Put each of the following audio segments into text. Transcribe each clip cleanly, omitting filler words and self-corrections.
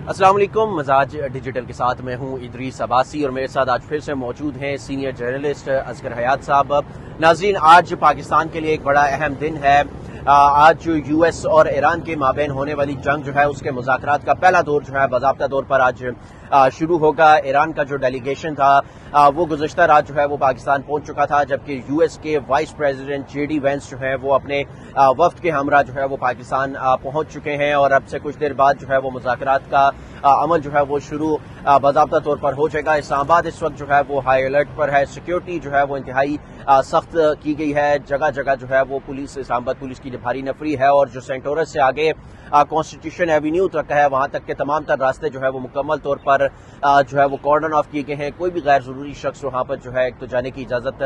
السلام علیکم، مزاج ڈیجیٹل کے ساتھ میں ہوں ادریس عباسی اور میرے ساتھ آج پھر سے موجود ہیں سینئر جرنلسٹ اصغر حیات صاحب۔ ناظرین، آج پاکستان کے لیے ایک بڑا اہم دن ہے۔ آج جو یو ایس اور ایران کے مابین ہونے والی جنگ جو ہے اس کے مذاکرات کا پہلا دور جو ہے باضابطہ طور پر آج شروع ہوگا۔ ایران کا جو ڈیلیگیشن تھا وہ گزشتہ رات جو ہے وہ پاکستان پہنچ چکا تھا، جبکہ یو ایس کے vice president J D Vance جو ہے وہ اپنے وفد کے ہمراہ جو ہے وہ پاکستان پہنچ چکے ہیں، اور اب سے کچھ دیر بعد جو ہے وہ مذاکرات کا عمل جو ہے وہ شروع باضابطہ طور پر ہو جائے گا۔ اسلام آباد اس وقت جو ہے وہ ہائی الرٹ پر ہے، سیکیورٹی جو ہے وہ انتہائی سخت کی گئی ہے۔ جگہ جگہ جو ہے وہ پولیس، اسلام آباد پولیس کی بھاری نفری ہے، اور جو سینٹورس سے آگے کانسٹیٹیوشن ایوینیو تک ہے وہاں تک کے تمام تر راستے جو ہے وہ مکمل طور پر جو ہے وہ کارڈن آف کیے گئے ہیں۔ کوئی بھی غیر ضروری شخص وہاں پر جو ہے ایک تو جانے کی اجازت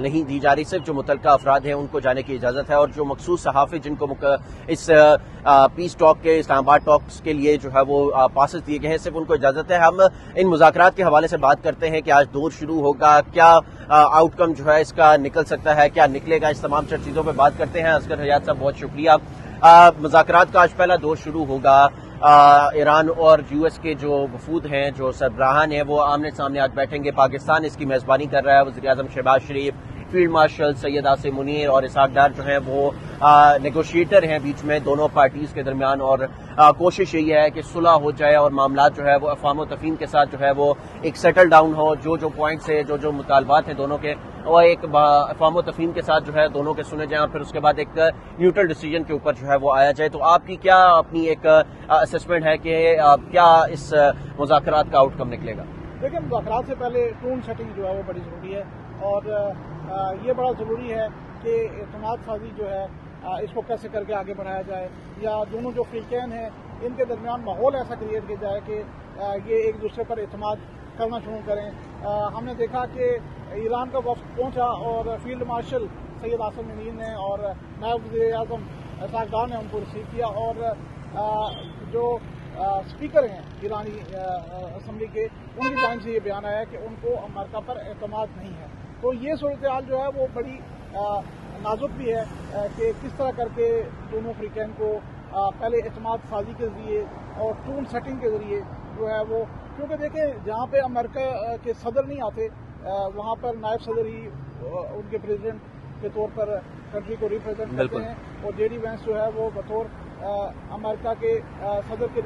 نہیں دی جا رہی، صرف جو متعلقہ افراد ہیں ان کو جانے کی اجازت ہے، اور جو مخصوص صحافی جن کو اس پیس ٹاک کے، اسلام آباد ٹاکس کے لیے جو ہے وہ پاسز دیے گئے ہیں، صرف ان کو اجازت ہے۔ ہم ان مذاکرات کے حوالے سے بات کرتے ہیں کہ آج دور شروع ہوگا، کیا آؤٹ کم جو ہے اس کا نکل سکتا ہے، کیا نکلے گا، اس تمام چیزوں پہ بات کرتے ہیں۔ اصغر حیات صاحب بہت شکریہ۔ مذاکرات کا آج پہلا دور شروع ہوگا۔ ایران اور یو ایس کے جو وفود ہیں، جو سربراہان ہیں، وہ آمنے سامنے آج بیٹھیں گے۔ پاکستان اس کی میزبانی کر رہا ہے۔ وزیر اعظم شہباز شریف، فیلڈ مارشل سید عاصم منیر اور اسحاق ڈار جو ہیں وہ نیگوشیٹر ہیں بیچ میں دونوں پارٹیز کے درمیان، اور کوشش یہی ہے کہ صلح ہو جائے اور معاملات جو ہے وہ افہام و تفہیم کے ساتھ جو ہے وہ ایک سیٹل ڈاؤن ہو۔ جو پوائنٹس ہیں، جو مطالبات ہیں دونوں کے، وہ ایک افہام و تفہیم کے ساتھ جو ہے دونوں کے سنے جائیں، اور پھر اس کے بعد ایک نیوٹرل ڈیسیجن کے اوپر جو ہے وہ آیا جائے۔ تو آپ کی کیا اپنی ایک اسسمنٹ ہے کہ کیا اس مذاکرات کا آؤٹ کم نکلے گا؟ دیکھیں، مذاکرات سے پہلے ٹون سیٹنگ جو ہے وہ بڑی ضروری ہے، اور یہ بڑا ضروری ہے کہ اعتماد سازی جو ہے اس کو کیسے کر کے آگے بڑھایا جائے، یا دونوں جو فریقین ہیں ان کے درمیان ماحول ایسا کریٹ کیا جائے کہ یہ ایک دوسرے پر اعتماد کرنا شروع کریں۔ ہم نے دیکھا کہ ایران کا وفد پہنچا اور فیلڈ مارشل سید عاصم منیر نے اور نائب وزیر اعظم اسحاق ڈار نے ان کو ریسیو کیا، اور جو اسپیکر ہیں ایرانی اسمبلی کے، ان کی جانب سے یہ بیان آیا کہ ان کو امریکہ پر اعتماد نہیں ہے۔ تو یہ صورتحال جو ہے وہ بڑی نازک بھی ہے کہ کس طرح کر کے دونوں فریقین کو پہلے اعتماد سازی کے ذریعے اور ٹون سیٹنگ کے ذریعے جو ہے وہ، کیونکہ دیکھیں جہاں پہ امریکہ کے صدر نہیں آتے وہاں پر نائب صدر ہی ان کے پریزیڈنٹ کے طور پر کنٹری کو ریپرزینٹ کرتے ہیں، اور جے ڈی وینس جو ہے وہ بطور امریکہ کے صدر کے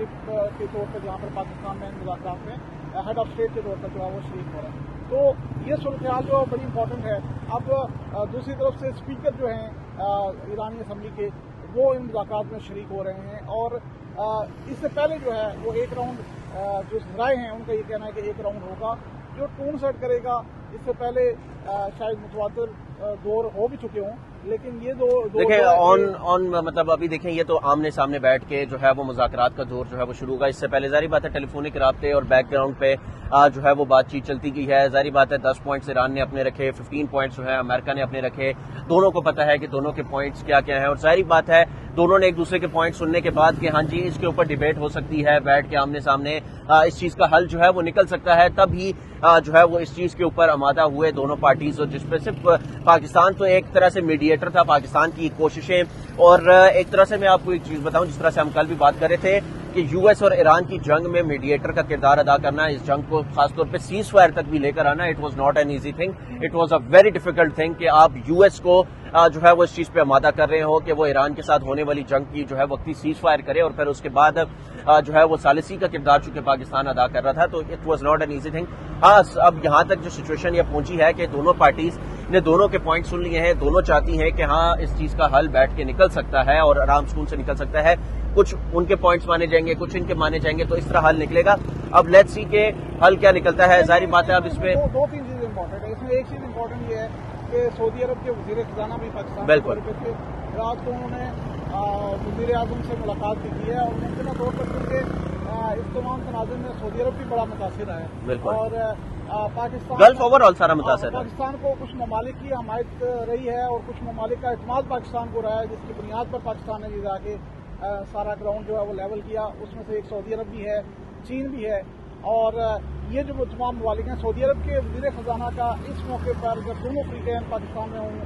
طور پر جہاں پر پاکستان میں مذاکرات میں ہیڈ آف اسٹیٹ کے طور پر جو ہے وہ شریک ہو رہا ہے۔ تو یہ صورتحال جو بڑی امپورٹنٹ ہے۔ اب دوسری طرف سے اسپیکر جو ہیں ایرانی اسمبلی کے، وہ ان مذاکرات میں شریک ہو رہے ہیں، اور اس سے پہلے جو ہے وہ ایک راؤنڈ، جو ذرائع ہیں ان کا یہ کہنا ہے کہ ایک راؤنڈ ہوگا جو ٹون سیٹ کرے گا۔ اس سے پہلے شاید متواتر دور ہو بھی چکے ہوں، لیکن یہ دیکھیں مطلب ابھی دیکھیں یہ تو آمنے سامنے بیٹھ کے جو ہے وہ مذاکرات کا دور جو ہے وہ شروع ہوگا۔ اس سے پہلے ظاہری بات ہے ٹیلی فونک رابطے اور بیک گراؤنڈ پہ جو ہے وہ بات چیت چلتی گئی ہے۔ ظاہری بات ہے 10 پوائنٹس ایران نے اپنے رکھے، 15 پوائنٹس جو ہے امریکہ نے اپنے رکھے۔ دونوں کو پتا ہے کہ دونوں کے پوائنٹس کیا کیا ہیں، اور ظاہری بات ہے دونوں نے ایک دوسرے کے پوائنٹ سننے کے بعد کہ ہاں جی اس کے اوپر ڈیبیٹ ہو سکتی ہے، بیٹھ کے آمنے سامنے اس چیز کا حل جو ہے وہ نکل سکتا ہے، تب ہی جو ہے وہ اس چیز کے اوپر آمادہ ہوئے دونوں پارٹیز، اور جس پہ صرف پاکستان تو ایک طرح سے میڈیٹر تھا، پاکستان کی کوششیں، اور ایک طرح سے میں آپ کو ایک چیز بتاؤں، جس طرح سے ہم کل بھی بات کر رہے تھے کہ یو ایس اور ایران کی جنگ میں میڈیٹر کا کردار ادا کرنا، اس جنگ کو خاص طور پہ سیز فائر تک بھی لے کر آنا، it was not an easy thing, it was a very difficult thing کہ آپ یو ایس کو جو ہے وہ اس چیز پہ آمادہ کر رہے ہو کہ وہ ایران کے ساتھ ہونے والی جنگ کی جو ہے وقتی سیز فائر کرے، اور پھر اس کے بعد جو ہے وہ ثالثی کا کردار چونکہ پاکستان ادا کر رہا تھا، تو it was not an easy thing. ہاں، اب یہاں تک جو سچویشن یہ پہنچی ہے کہ دونوں پارٹیز نے دونوں کے پوائنٹ سن لیے ہیں، دونوں چاہتی ہیں کہ ہاں اس چیز کا حل بیٹھ کے نکل سکتا ہے اور آرام سکون سے نکل سکتا ہے۔ کچھ ان کے پوائنٹس مانے جائیں گے، کچھ ان کے مانے جائیں گے، تو اس طرح حل نکلے گا۔ اب لیٹس سی کہ حل کیا نکلتا ہے۔ ظاہری بات ہے اب اس میں دو تین چیزیں امپورٹنٹ ہے۔ اس میں ایک چیز امپورٹنٹ یہ ہے کہ سعودی عرب کے وزیر خزانہ بھی پاکستان بالکل تھے، رات کو انہوں نے وزیر اعظم سے ملاقات بھی کی ہے، اور ممکنہ طور پر کیونکہ اس تمام تناظر میں سعودی عرب بھی بڑا متاثر ہے، اور پاکستان گلف اوور آل سارا متاثر ہے۔ پاکستان کو کچھ ممالک کی حمایت رہی ہے، اور کچھ ممالک کا اعتماد پاکستان کو رہا ہے، جس کی بنیاد پر پاکستان نے جا کے سارا گراؤنڈ جو ہے وہ لیول کیا۔ اس میں سے ایک سعودی عرب بھی ہے، چین بھی ہے، اور یہ جو تمام ممالک ہیں، سعودی عرب کے وزیر خزانہ کا اس موقع پر جب دونوں فریقین پاکستان میں ہوں،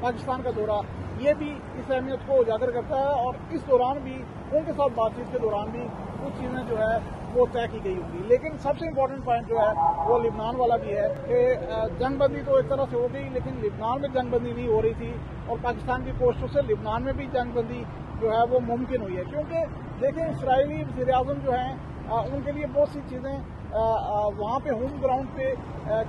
پاکستان کا دورہ یہ بھی اس اہمیت کو اجاگر کرتا ہے، اور اس دوران بھی ان کے ساتھ بات چیت کے دوران بھی کچھ چیزیں جو ہے وہ طے کی گئی ہوگی. لیکن سب سے امپورٹنٹ پوائنٹ جو ہے وہ لبنان والا بھی ہے کہ جنگ بندی تو ایک طرح سے ہو گئی, لیکن لبنان میں جنگ بندی نہیں ہو رہی تھی, اور پاکستان کی کوششوں سے لبنان میں بھی جنگ بندی جو ہے وہ ممکن ہوئی ہے. کیونکہ دیکھیں اسرائیلی وزیر اعظم جو ہیں ان کے لیے بہت سی چیزیں وہاں پہ ہوم گراؤنڈ پہ,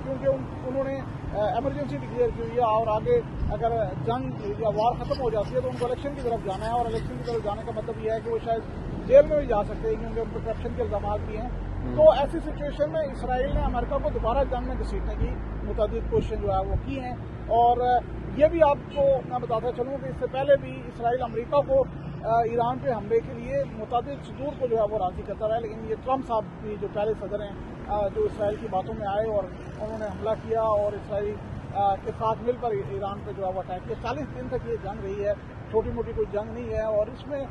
کیونکہ انہوں نے ایمرجنسی ڈکلیئر کی ہوئی ہے, اور آگے اگر جنگ یا وار ختم ہو جاتی ہے تو ان کو الیکشن کی طرف جانا ہے, اور الیکشن کی طرف جانے کا مطلب یہ ہے کہ وہ شاید جیل میں بھی جا سکتے ہیں کیونکہ ان کو کرپشن کے الزامات بھی ہیں. تو ایسی سچویشن میں اسرائیل نے امریکہ کو دوبارہ جنگ میں گھسیٹنے کی متعدد کوششیں جو ہے وہ کی ہیں. اور یہ بھی آپ کو میں بتاتا چلوں کہ اس سے پہلے بھی اسرائیل امریکہ کو ایران پہ حملے کے لیے متعدد صدور کو جو ہے وہ راضی کرتا رہا, لیکن یہ ٹرمپ صاحب بھی جو پہلے صدر ہیں جو اسرائیل کی باتوں میں آئے اور انہوں نے حملہ کیا اور اسرائیل کے ساتھ مل کر ایران پہ جو ہے وہ اٹیک کیا. 40 دن تک یہ جنگ رہی ہے, چھوٹی موٹی کوئی جنگ نہیں ہے, اور اس میں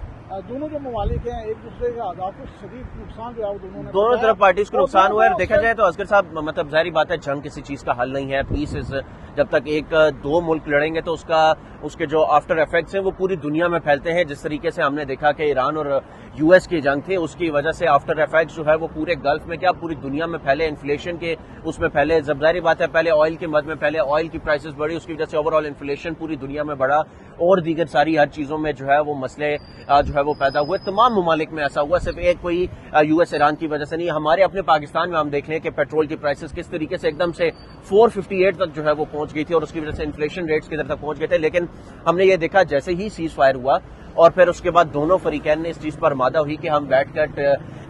دونوں جو ممالک ہیں ایک دوسرے کے اعضاء کو شدید نقصان جو ہے وہ دونوں طرف پارٹیز کو نقصان ہوا ہے. دیکھا جائے تو اصغر صاحب مطلب ظاہری بات ہے جنگ کسی چیز کا حل نہیں ہے. پیس جب تک ایک دو ملک لڑیں گے تو اس کے جو آفٹر افیکٹس ہیں وہ پوری دنیا میں پھیلتے ہیں. جس طریقے سے ہم نے دیکھا کہ ایران اور یو ایس کی جنگ تھی, اس کی وجہ سے آفٹر افیکٹس جو ہے وہ پورے گلف میں کیا پوری دنیا میں پھیلے, انفلیشن کے اس میں پھیلے. جب ظاہری بات ہے پہلے آئل کی مد میں پہلے آئل کی پرائسز بڑھی, اس کی وجہ سے اوور آل انفلیشن پوری دنیا میں بڑھا, اور دیگر ساری ہر چیزوں میں جو ہے وہ مسئلے جو ہے وہ پیدا ہوئے. تمام ممالک میں ایسا ہوا, صرف ایک کوئی یو ایس ایران کی وجہ سے نہیں. ہمارے اپنے پاکستان میں ہم دیکھ لیں کہ پیٹرول کی پرائسز کس طریقے سے ایک دم سے 458 تک جو ہے وہ پہنچ گئی تھی, اور اس کی وجہ سے انفلیشن ریٹس کدھر تک پہنچ گئے تھے. لیکن ہم نے یہ دیکھا جیسے ہی سیز فائر ہوا اور پھر اس کے بعد دونوں فریقین نے اس چیز پر آمادہ ہوئی کہ ہم بیٹھ کر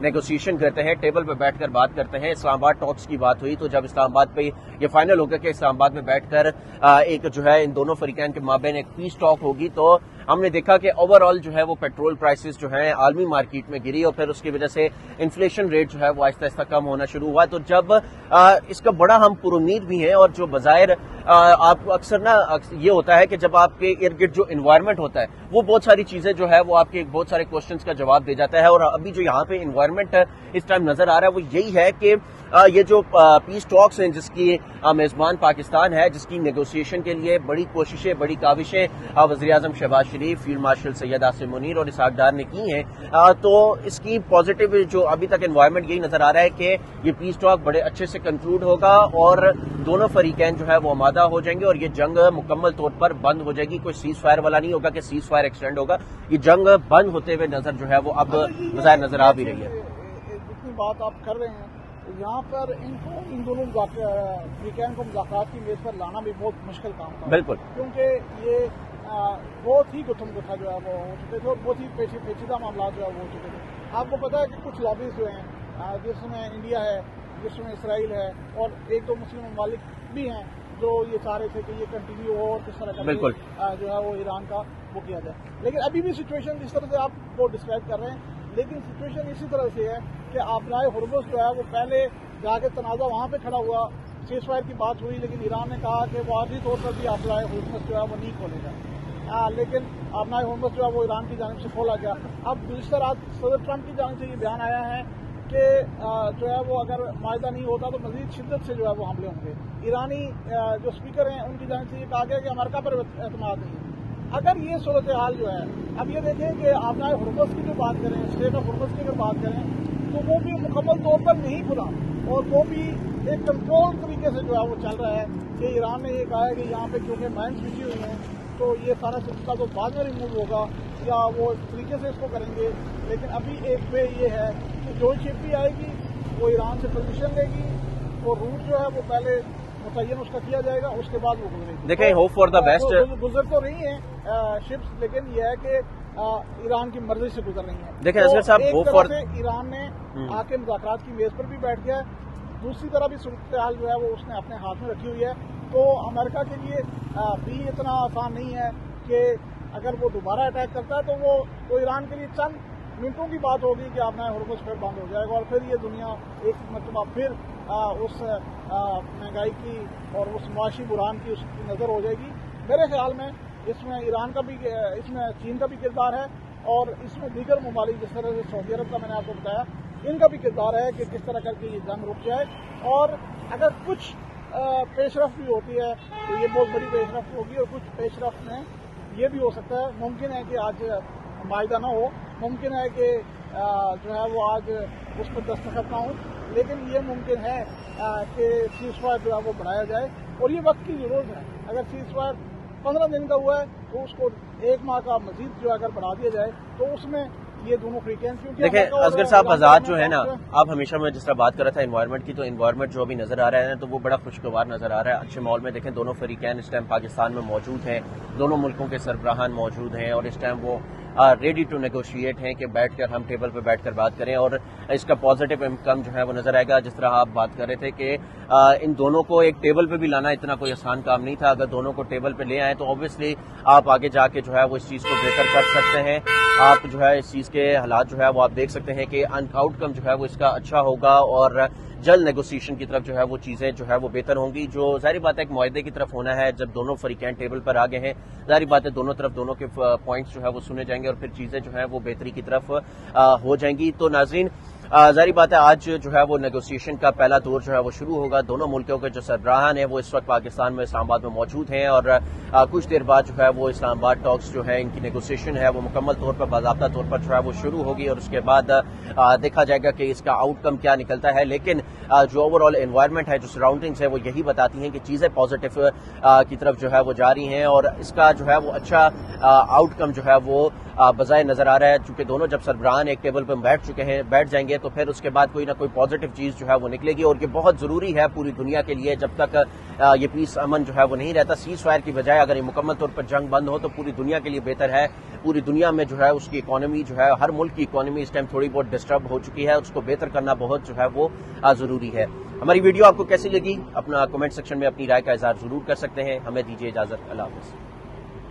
نیگوسیشن کرتے ہیں, ٹیبل پہ بیٹھ کر بات کرتے ہیں. اسلام آباد ٹاکس کی بات ہوئی, تو جب اسلام آباد پہ یہ فائنل ہوگا کہ اسلام آباد میں بیٹھ کر ایک جو ہے ان دونوں فریقین کے مابین ایک پیس ٹاک ہوگی, تو ہم نے دیکھا کہ اوور آل جو ہے وہ پیٹرول پرائسز جو ہیں عالمی مارکیٹ میں گری, اور پھر اس کی وجہ سے انفلیشن ریٹ جو ہے وہ آہستہ آہستہ کم ہونا شروع ہوا. تو جب اس کا بڑا ہم پر امید بھی ہیں, اور جو بظاہر آپ اکثر نا یہ ہوتا ہے کہ جب آپ کے ارد گرد جو انوائرمنٹ ہوتا ہے وہ بہت ساری چیزیں جو ہے وہ آپ کے بہت سارے کوشچنس کا جواب دے جاتا ہے. اور ابھی جو یہاں پہ انوائرمنٹ اس ٹائم نظر آ رہا ہے وہ یہی ہے کہ یہ جو پیس ٹاکس ہیں جس کی میزبان پاکستان ہے, جس کی نیگوسیشن کے لیے بڑی کوششیں بڑی کاوشیں وزیر اعظم شہباز شریف, فیلڈ مارشل سید آصم منیر اور اسحاق ڈار نے کی ہیں, تو اس کی پازیٹیو جو ابھی تک انوائرمنٹ یہی نظر آ رہا ہے کہ یہ پیس ٹاک بڑے اچھے سے کنکلوڈ ہوگا اور دونوں فریقین جو ہے وہ آمادہ ہو جائیں گے, اور یہ جنگ مکمل طور پر بند ہو جائے گی. کوئی سیز فائر والا نہیں ہوگا کہ سیز فائر ایکسٹینڈ ہوگا, یہ جنگ بند ہوتے ہوئے نظر جو ہے وہ اب بظاہر نظر آ بھی رہی ہے. جتنی بات آپ کر رہے ہیں یہاں پر ان دونوں فریقین کو مذاکرات کی میز پر لانا بھی بہت مشکل کام تھا, بالکل, کیونکہ یہ بہت ہی گتھم گتھا جو ہے وہ ہو چکے تھے, اور بہت ہی پیچیدہ معاملات جو ہے وہ ہو چکے تھے. آپ کو پتا ہے کہ کچھ لابیز جو ہیں جس میں انڈیا ہے, جس میں اسرائیل ہے, اور ایک دو مسلم ممالک بھی ہیں جو یہ چاہ رہے تھے کہ یہ کنٹینیو ہو اور کس طرح کا جو ہے وہ ایران کا وہ کیا جائے. لیکن ابھی بھی سچویشن جس طرح سے آپ کو ڈسکرائب کر رہے ہیں, لیکن سچویشن اسی طرح سے ہے کہ آبنائے ہرمز جو ہے وہ پہلے جا کے تنازع وہاں پہ کھڑا ہوا, سیز فائر کی بات ہوئی, لیکن ایران نے کہا کہ وہ عارضی طور پر بھی آبنائے ہرمز جو ہے وہ نہیں کھولے گا, لیکن آبنائے ہرمز جو ہے وہ ایران کی جانب سے کھولا گیا. اب گزشتہ رات صدر ٹرمپ کی جانب سے یہ بیان آیا ہے کہ جو ہے وہ اگر معاہدہ نہیں ہوتا تو مزید شدت سے جو ہے وہ حملے ہوں گے. ایرانی جو اسپیکر ہیں ان کی جانب سے یہ کہا گیا کہ امریکہ پر اعتماد نہیں ہے. اگر یہ صورتحال جو ہے, اب یہ دیکھیں کہ آبنائے ہرمز کی جو بات کریں, اسٹیٹ آف ہرمز کی اگر بات کریں تو وہ بھی مکمل طور پر نہیں کھلا, اور وہ بھی ایک کنٹرول طریقے سے جو ہے وہ چل رہا ہے کہ ایران نے یہ کہا ہے کہ یہاں پہ کیونکہ مائنس بچی ہوئی ہیں تو یہ سارا سلسلہ تو بعد میں ریموو ہوگا یا وہ اس طریقے سے اس کو کریں گے. لیکن ابھی ایک وے یہ ہے کہ جو شپ بھی آئے گی وہ ایران سے پرمیشن لے گی, اور روٹ جو ہے وہ پہلے متعین اس کا کیا جائے گا, اس کے بعد وہ گزرے گی. دیکھیں ہوپ فار دا بیسٹ, گزر تو رہی ہیں شپس, لیکن یہ ہے کہ ایران کی مرضی سے گزر رہی ہیں. دیکھیں اصغر صاحب ہوپ فار, ایران نے آ کے مذاکرات کی میز پر بھی بیٹھ گیا ہے, دوسری طرح بھی صورتحال جو ہے وہ اس نے اپنے ہاتھ میں رکھی ہوئی ہے. تو امریکہ کے لیے بھی اتنا آسان نہیں ہے کہ اگر وہ دوبارہ اٹیک کرتا ہے تو ایران کے لیے چند منٹوں کی بات ہوگی کہ آبنائے ہرمز پھر بند ہو جائے گا, اور پھر یہ دنیا ایک مرتبہ پھر اس مہنگائی کی اور اس معاشی بحران کی اس کی نظر ہو جائے گی. میرے خیال میں اس میں ایران کا بھی, اس میں چین کا بھی کردار ہے, اور اس میں دیگر ممالک جس طرح سے سعودی عرب کا میں نے آپ کو بتایا ان کا بھی کردار ہے کہ کس طرح کر کے یہ جنگ رک جائے. اور اگر کچھ پیش رفت بھی ہوتی ہے تو یہ بہت بڑی پیش رفت ہوگی, اور کچھ پیش رفت میں یہ بھی ہو سکتا ہے, ممکن ہے کہ آج معاہدہ نہ ہو, ممکن ہے کہ جو ہے وہ آج اس پر دستخط نہ ہوں، لیکن یہ ممکن ہے کہ سیز فائر جو ہے وہ بڑھایا جائے، اور یہ وقت کی ضرورت ہے۔ اگر سیز فائر 15 دن کا ہوا ہے تو اس کو 1 ماہ کا مزید جو اگر بڑھا دیا جائے تو اس میں یہ دونوں فریقینسی، دیکھیں اصغر صاحب آزاد جو ہے نا، آپ ہمیشہ میں جس طرح بات کر رہا تھا انوائرمنٹ کی، تو انوائرمنٹ جو ابھی نظر آ رہا ہے تو وہ بڑا خوشگوار نظر آ رہا ہے، اچھے ماحول میں۔ دیکھیں دونوں فریقین اس ٹائم پاکستان میں موجود ہیں، دونوں ملکوں کے سربراہان موجود ہیں، اور اس ٹائم وہ ریڈی ٹو نیگوشیٹ ہیں کہ بیٹھ کر ہم ٹیبل پہ بیٹھ کر بات کریں، اور اس کا پازیٹیو انکم جو ہے وہ نظر آئے گا۔ جس طرح آپ بات کر رہے تھے کہ ان دونوں کو ایک ٹیبل پہ بھی لانا اتنا کوئی آسان کام نہیں تھا، اگر دونوں کو ٹیبل پہ لے آئیں تو آبویسلی آپ آگے جا کے جو ہے وہ اس چیز کو بہتر کر سکتے ہیں۔ آپ جو ہے اس چیز کے حالات جو ہے وہ آپ دیکھ سکتے ہیں کہ آؤٹ کم جو ہے وہ اس کا اچھا ہوگا، اور جلد نیگوسیشن کی طرف جو ہے وہ چیزیں جو ہے وہ بہتر ہوں گی، جو ظاہری بات ہے ایک معاہدے کی طرف ہونا ہے۔ جب دونوں فریقین ٹیبل پر آگے ہیں، ظاہری بات ہے دونوں طرف دونوں کے پوائنٹس جو ہے وہ سنے جائیں گے، اور پھر چیزیں جو ہیں وہ بہتری کی طرف ہو جائیں گی۔ تو ناظرین ظاہری بات ہے آج جو ہے وہ نیگوسیشن کا پہلا دور جو ہے وہ شروع ہوگا۔ دونوں ملکوں کے جو سربراہان ہیں وہ اس وقت پاکستان میں اسلام آباد میں موجود ہیں، اور کچھ دیر بعد جو ہے وہ اسلام آباد ٹاکس جو ہے ان کی نیگوسیشن ہے وہ مکمل طور پر باضابطہ طور پر جو ہے وہ شروع ہوگی، اور اس کے بعد دیکھا جائے گا کہ اس کا آؤٹ کم کیا نکلتا ہے۔ لیکن جو اوور آل انوائرمنٹ ہے، جو سراؤنڈنگس ہے، وہ یہی بتاتی ہیں کہ چیزیں پازیٹیو کی طرف جو ہے وہ جاری ہیں، اور اس کا جو ہے وہ اچھا آؤٹ کم جو ہے وہ بظاہر نظر آ رہا ہے۔ چونکہ دونوں جب سربراہان ایک ٹیبل پہ بیٹھ جائیں گے تو پھر اس کے بعد کوئی نہ کوئی پازیٹیو چیز جو ہے وہ نکلے گی، اور یہ بہت ضروری ہے پوری دنیا کے لیے۔ جب تک یہ پیس امن جو ہے وہ نہیں رہتا، سیز فائر کی بجائے اگر یہ مکمل طور پر جنگ بند ہو تو پوری دنیا کے لیے بہتر ہے۔ پوری دنیا میں جو ہے اس کی اکانومی جو ہے، ہر ملک کی اکانومی اس ٹائم تھوڑی بہت ڈسٹرب ہو چکی ہے، اس کو بہتر کرنا بہت جو ہے وہ ضروری ہے۔ ہماری ویڈیو آپ کو کیسی لگی؟ اپنا کمنٹ سیکشن میں اپنی رائے کا اظہار ضرور کر سکتے ہیں۔ ہمیں دیجیے اجازت، اللہ حافظ۔